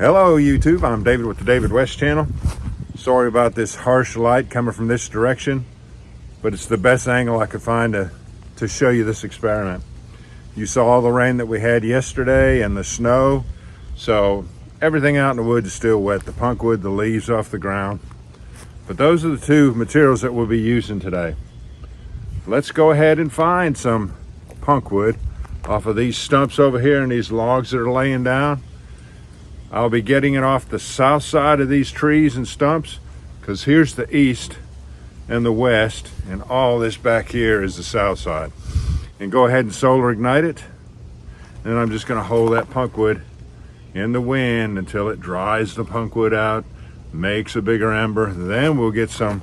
Hello YouTube, I'm David with the David West channel. Sorry about this harsh light coming from this direction, but it's the best angle I could find to show you this experiment. You saw all the rain that we had yesterday and the snow, so everything out in the woods is still wet. The punkwood, the leaves off the ground. But those are the two materials that we'll be using today. Let's go ahead and find some punkwood off of these stumps over here and these logs that are laying down. I'll be getting it off the south side of these trees and stumps, because here's the east and the west, and all this back here is the south side. And go ahead and solar ignite it. And I'm just gonna hold that punkwood in the wind until it dries the punkwood out, makes a bigger ember. Then we'll get some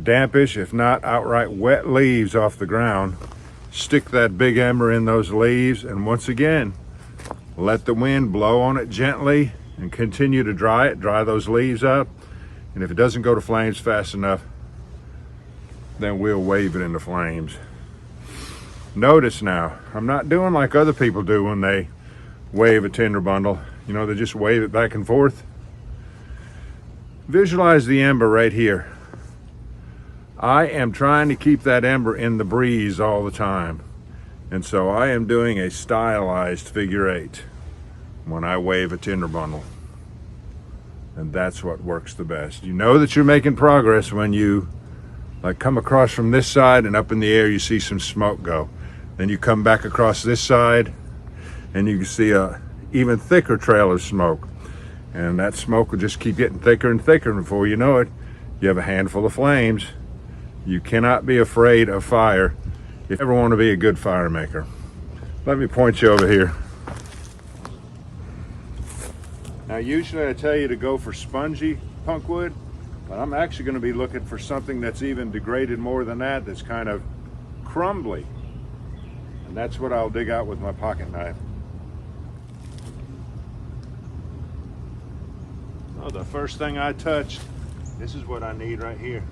dampish, if not outright wet leaves off the ground. Stick that big ember in those leaves, and once again, let the wind blow on it gently and continue to dry it, dry those leaves out. And if it doesn't go to flames fast enough, then we'll wave it into flames. Notice now, I'm not doing like other people do when they wave a tinder bundle. You know, they just wave it back and forth. Visualize the ember right here. I am trying to keep that ember in the breeze all the time. And so I am doing a stylized figure eight when I wave a tinder bundle. And that's what works the best. You know that you're making progress when you come across from this side and up in the air you see some smoke go. Then you come back across this side and you can see a even thicker trail of smoke. And that smoke will just keep getting thicker and thicker, and before you know it, you have a handful of flames. You cannot be afraid of fire if you ever want to be a good fire maker. Let me point you over here. Now usually I tell you to go for spongy punkwood, but I'm actually going to be looking for something that's even degraded more than that, that's kind of crumbly. And that's what I'll dig out with my pocket knife. Oh, the first thing I touched, this is what I need right here.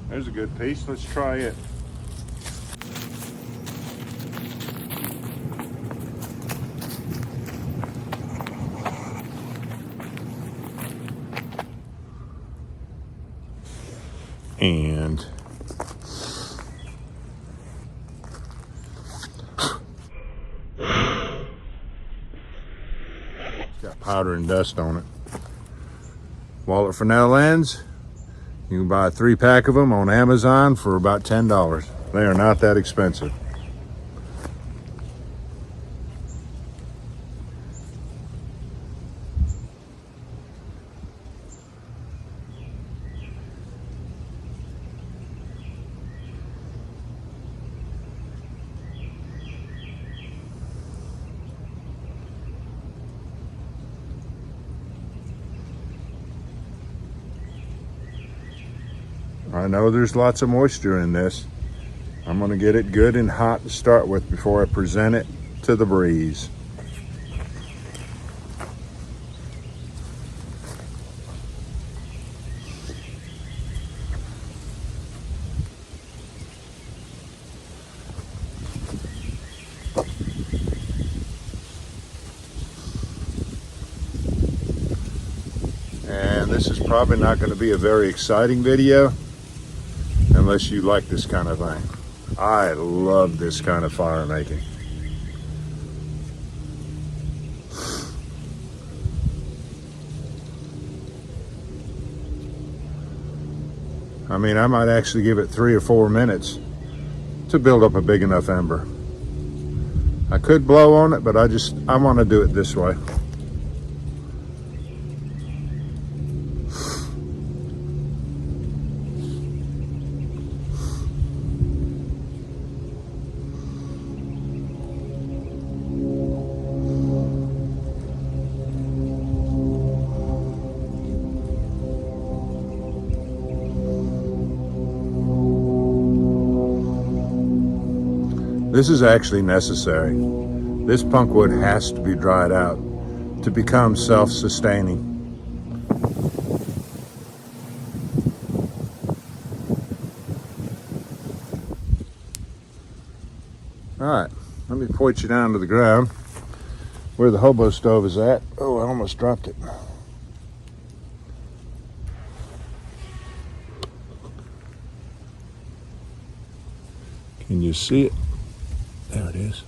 There's a good piece. Let's try it. And got powder and dust on it. Wallet Fresnel lens. You can buy a 3-pack of them on Amazon for about $10. They are not that expensive. I know there's lots of moisture in this. I'm going to get it good and hot to start with before I present it to the breeze. And this is probably not going to be a very exciting video unless you like this kind of thing. I love this kind of fire making. I mean, I might actually give it 3 or 4 minutes to build up a big enough ember. I could blow on it, but I want to do it this way. This is actually necessary. This punkwood has to be dried out to become self-sustaining. All right, let me point you down to the ground where the hobo stove is at. Oh, I almost dropped it. Can you see it? There it is.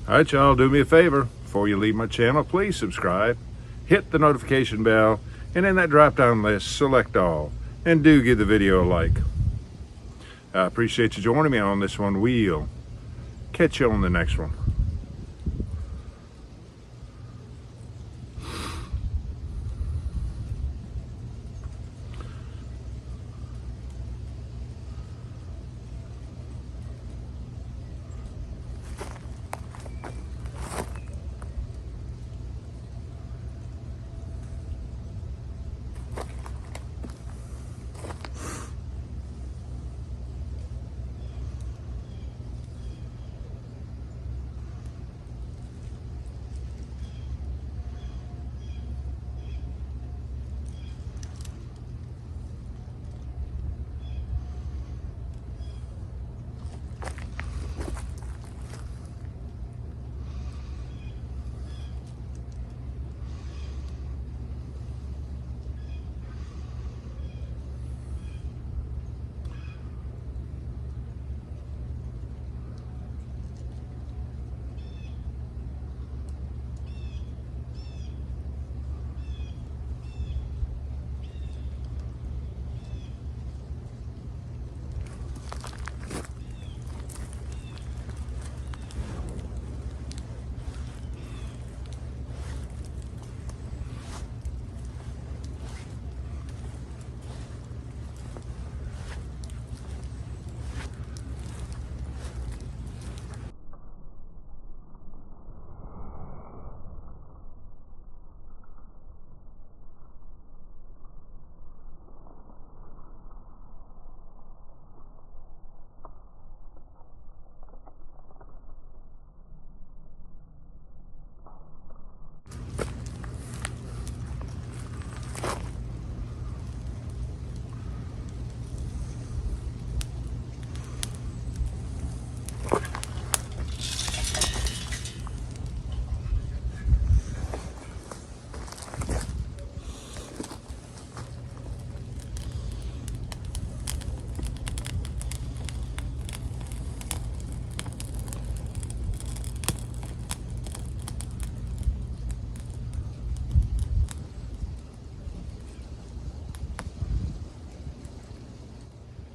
All right, y'all, do me a favor. Before you leave my channel, please subscribe, hit the notification bell, and in that drop-down list, select all, and do give the video a like. I appreciate you joining me on this one. We'll catch you on the next one.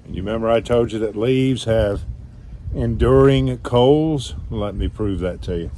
You remember I told you that leaves have enduring coals? Let me prove that to you.